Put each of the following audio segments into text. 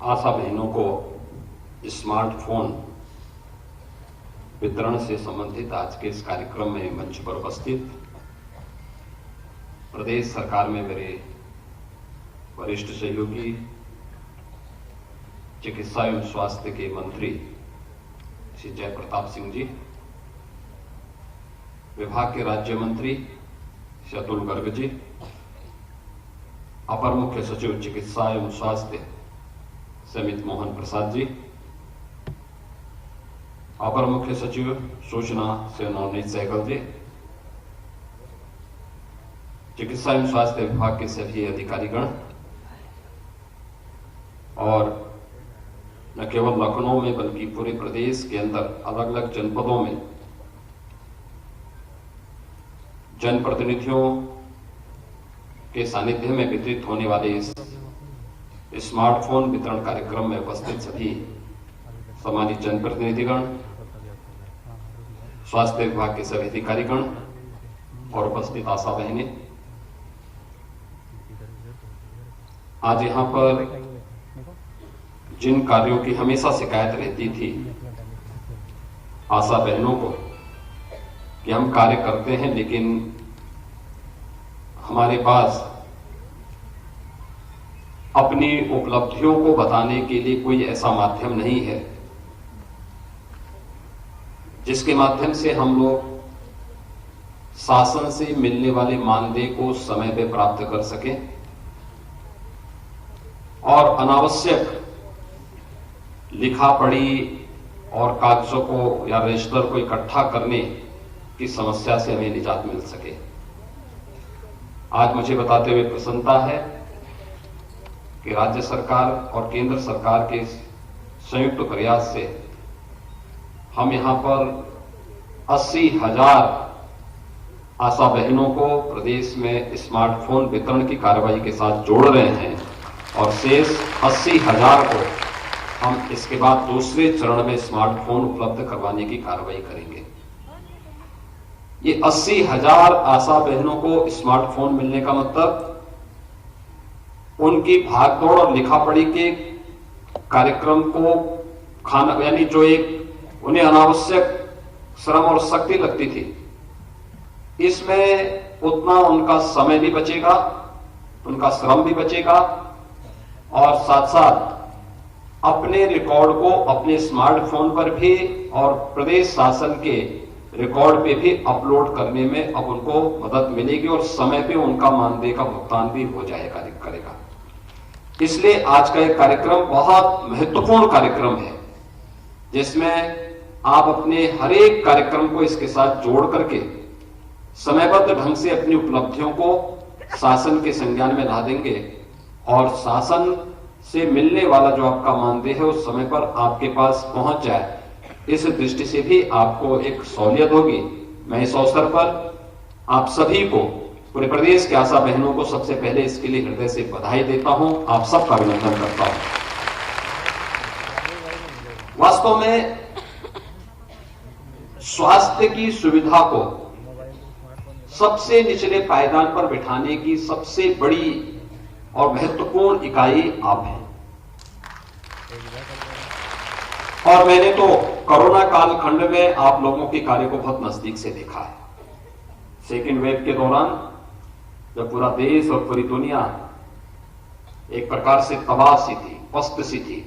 आशा बहनों को स्मार्टफोन वितरण से संबंधित आज के इस कार्यक्रम में मंच पर उपस्थित प्रदेश सरकार में मेरे वरिष्ठ सहयोगी चिकित्सा एवं स्वास्थ्य के मंत्री श्री जय प्रताप सिंह जी, विभाग के राज्य मंत्री श्री अतुल गर्ग जी, अपर मुख्य सचिव चिकित्सा एवं स्वास्थ्य समित मोहन प्रसाद जी, अपर मुख्य सचिव सूचना श्री नवनीत सहगल जी, चिकित्सा एवं स्वास्थ्य विभाग के सभी अधिकारीगण और न केवल लखनऊ में बल्कि पूरे प्रदेश के अंदर अलग अलग जनपदों में जनप्रतिनिधियों के सानिध्य में वितरित होने वाले इस स्मार्टफोन वितरण कार्यक्रम में उपस्थित सभी सम्मानित जनप्रतिनिधिगण, स्वास्थ्य विभाग के सभी अधिकारीगण और उपस्थित आशा बहनें, आज यहां पर जिन कार्यों की हमेशा शिकायत रहती थी आशा बहनों को कि हम कार्य करते हैं लेकिन हमारे पास अपनी उपलब्धियों को बताने के लिए कोई ऐसा माध्यम नहीं है जिसके माध्यम से हम लोग शासन से मिलने वाले मानदेय को समय पे प्राप्त कर सकें और अनावश्यक लिखा पढ़ी और कागजों को या रजिस्टर को इकट्ठा करने की समस्या से हमें निजात मिल सके। आज मुझे बताते हुए प्रसन्नता है कि राज्य सरकार और केंद्र सरकार के संयुक्त प्रयास से हम यहां पर 80,000 आशा बहनों को प्रदेश में स्मार्टफोन वितरण की कार्रवाई के साथ जोड़ रहे हैं और शेष 80,000 को हम इसके बाद दूसरे चरण में स्मार्टफोन उपलब्ध करवाने की कार्रवाई करेंगे। ये 80,000 आशा बहनों को स्मार्टफोन मिलने का मतलब उनकी भागदौड़ और लिखापढ़ी के कार्यक्रम को खाना यानी जो एक उन्हें अनावश्यक श्रम और शक्ति लगती थी, इसमें उतना उनका समय भी बचेगा, उनका श्रम भी बचेगा और साथ साथ अपने रिकॉर्ड को अपने स्मार्टफोन पर भी और प्रदेश शासन के रिकॉर्ड पे भी अपलोड करने में अब उनको मदद मिलेगी और समय पे उनका मानदेय का भुगतान भी हो जाएगा करेगा। इसलिए आज का एक कार्यक्रम बहुत महत्वपूर्ण कार्यक्रम है जिसमें आप अपने हर एक कार्यक्रम को इसके साथ जोड़ करके समयबद्ध ढंग से अपनी उपलब्धियों को शासन के संज्ञान में ला देंगे और शासन से मिलने वाला जो आपका मानदेय है उस समय पर आपके पास पहुंच जाए, इस दृष्टि से भी आपको एक सहूलियत होगी। मैं इस अवसर पर आप सभी को, पूरे प्रदेश के आशा बहनों को सबसे पहले इसके लिए हृदय से बधाई देता हूं, आप सबका अभिनंदन करता हूं। वास्तव में स्वास्थ्य की सुविधा को सबसे निचले पायदान पर बिठाने की सबसे बड़ी और महत्वपूर्ण इकाई आप हैं और मैंने तो कोरोना कालखंड में आप लोगों के कार्य को बहुत नजदीक से देखा है। सेकेंड वेव के दौरान जब पूरा देश और पूरी दुनिया एक प्रकार से तबाह सी थी, पस्त सी थी,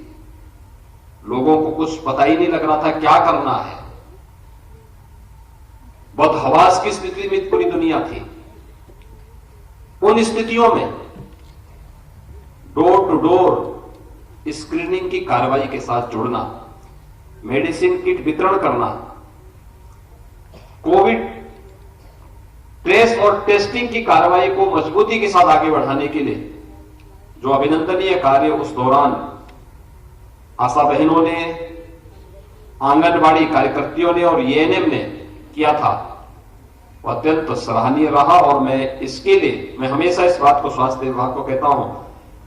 लोगों को कुछ पता ही नहीं लग रहा था क्या करना है, बदहवास की स्थिति में पूरी दुनिया थी। उन स्थितियों में डोर टू डोर स्क्रीनिंग की कार्रवाई के साथ जुड़ना, मेडिसिन किट वितरण करना, कोविड ट्रेस और टेस्टिंग की कार्रवाई को मजबूती के साथ आगे बढ़ाने के लिए जो अभिनंदनीय कार्य उस दौरान आशा बहनों ने, आंगनबाड़ी कार्यकर्तियों ने और एएनएम ने किया था, वो अत्यंत सराहनीय रहा और मैं इसके लिए मैं हमेशा इस बात को स्वास्थ्य विभाग को कहता हूं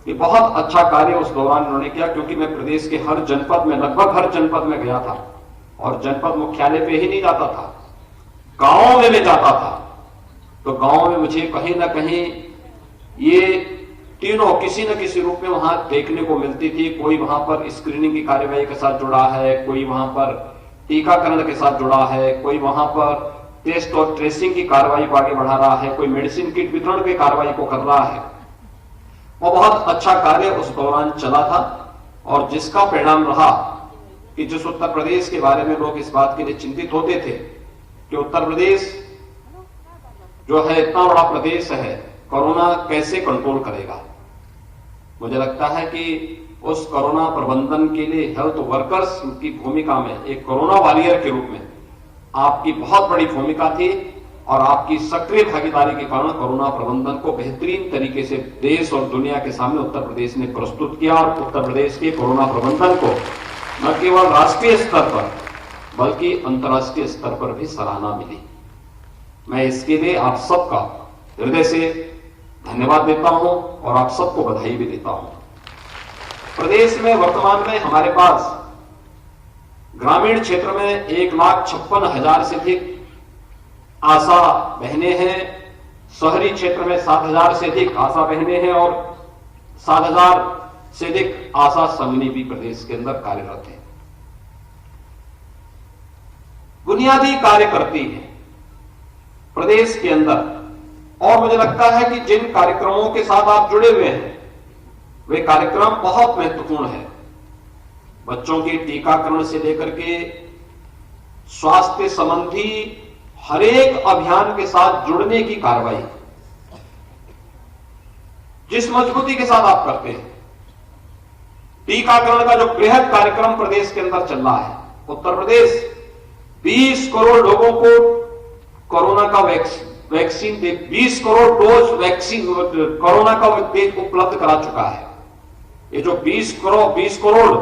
कि बहुत अच्छा कार्य उस दौरान उन्होंने किया, क्योंकि मैं प्रदेश के हर जनपद में, लगभग हर जनपद में गया था और जनपद मुख्यालय पे ही नहीं जाता था, गांवों में मैं जाता था। तो गांवों में मुझे कहीं ना कहीं ये तीनों किसी न किसी रूप में वहां देखने को मिलती थी। कोई वहां पर स्क्रीनिंग की कार्यवाही के साथ जुड़ा है, कोई वहां पर टीकाकरण के साथ जुड़ा है, कोई वहां पर टेस्ट और ट्रेसिंग की कार्रवाई को आगे बढ़ा रहा है, कोई मेडिसिन किट वितरण की कार्रवाई को कर रहा है। और बहुत अच्छा कार्य उस दौरान चला था और जिसका परिणाम रहा कि जिस उत्तर प्रदेश के बारे में लोग इस बात के लिए चिंतित होते थे कि उत्तर प्रदेश जो है इतना बड़ा प्रदेश है, कोरोना कैसे कंट्रोल करेगा। मुझे लगता है कि उस कोरोना प्रबंधन के लिए हेल्थ वर्कर्स की भूमिका में एक कोरोना वॉरियर के रूप में आपकी बहुत बड़ी भूमिका थी और आपकी सक्रिय भागीदारी के कारण कोरोना प्रबंधन को बेहतरीन तरीके से देश और दुनिया के सामने उत्तर प्रदेश ने प्रस्तुत किया और उत्तर प्रदेश के कोरोना प्रबंधन को न केवल राष्ट्रीय स्तर पर बल्कि अंतर्राष्ट्रीय स्तर पर भी सराहना मिली। मैं इसके लिए आप सबका हृदय से धन्यवाद देता हूं और आप सबको बधाई भी देता हूं। प्रदेश में वर्तमान में हमारे पास ग्रामीण क्षेत्र में 1,56,000 से अधिक आशा बहनें हैं, शहरी क्षेत्र में 7,000 से अधिक आशा बहनें हैं और 7,000 से अधिक आशा संगिनी भी प्रदेश के अंदर कार्यरत है। बुनियादी कार्य करती है प्रदेश के अंदर और मुझे लगता है कि जिन कार्यक्रमों के साथ आप जुड़े हुए हैं वे कार्यक्रम बहुत महत्वपूर्ण है। बच्चों के टीकाकरण से लेकर के स्वास्थ्य संबंधी हर एक अभियान के साथ जुड़ने की कार्रवाई जिस मजबूती के साथ आप करते हैं, टीकाकरण का जो बृहद कार्यक्रम प्रदेश के अंदर चल रहा है, उत्तर प्रदेश 20 करोड़ लोगों को कोरोना का वैक्सीन दे 20 करोड़ डोज वैक्सीन कोरोना का उपलब्ध करा चुका है। ये जो 20 करोड़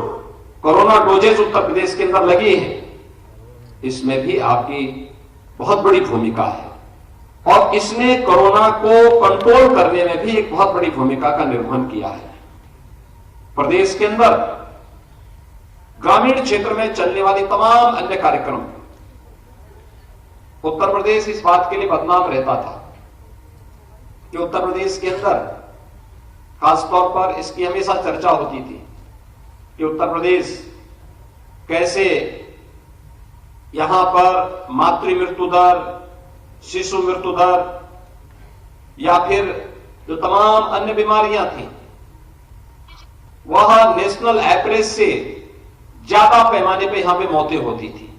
कोरोना डोजेस उत्तर प्रदेश के अंदर लगी है, इसमें भी आपकी बहुत बड़ी भूमिका है और इसने कोरोना को कंट्रोल करने में भी एक बहुत बड़ी भूमिका का निर्वहन किया है। प्रदेश के अंदर ग्रामीण क्षेत्र में चलने वाली तमाम अन्य कार्यक्रम, उत्तर प्रदेश इस बात के लिए बदनाम रहता था कि उत्तर प्रदेश के अंदर खासतौर पर इसकी हमेशा चर्चा होती थी कि उत्तर प्रदेश कैसे यहां पर मातृ मृत्यु दर, शिशु मृत्यु दर या फिर जो तमाम अन्य बीमारियां थी वह नेशनल एवरेज से ज्यादा पैमाने पे यहां पे मौतें होती थी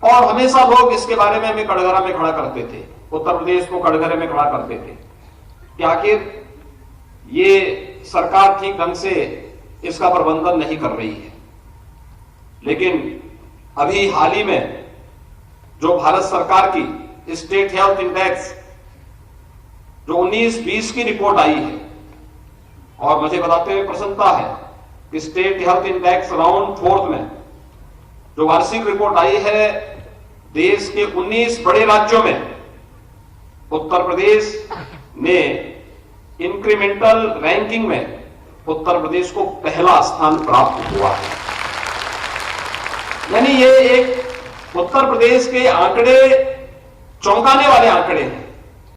और हमेशा लोग इसके बारे में हमें कटघरा में खड़ा करते थे, उत्तर प्रदेश को कटघरे में खड़ा करते थे कि आखिर ये सरकार ठीक ढंग से इसका प्रबंधन नहीं कर रही है। लेकिन अभी हाल ही में जो भारत सरकार की स्टेट हेल्थ इंडेक्स जो 19-20 की रिपोर्ट आई है और मुझे बताते हुए प्रसन्नता है कि स्टेट हेल्थ इंडेक्स राउंड 4 में जो वार्षिक रिपोर्ट आई है, देश के 19 बड़े राज्यों में उत्तर प्रदेश ने इंक्रीमेंटल रैंकिंग में उत्तर प्रदेश को पहला स्थान प्राप्त हुआ है। यानी ये एक उत्तर प्रदेश के आंकड़े चौंकाने वाले आंकड़े हैं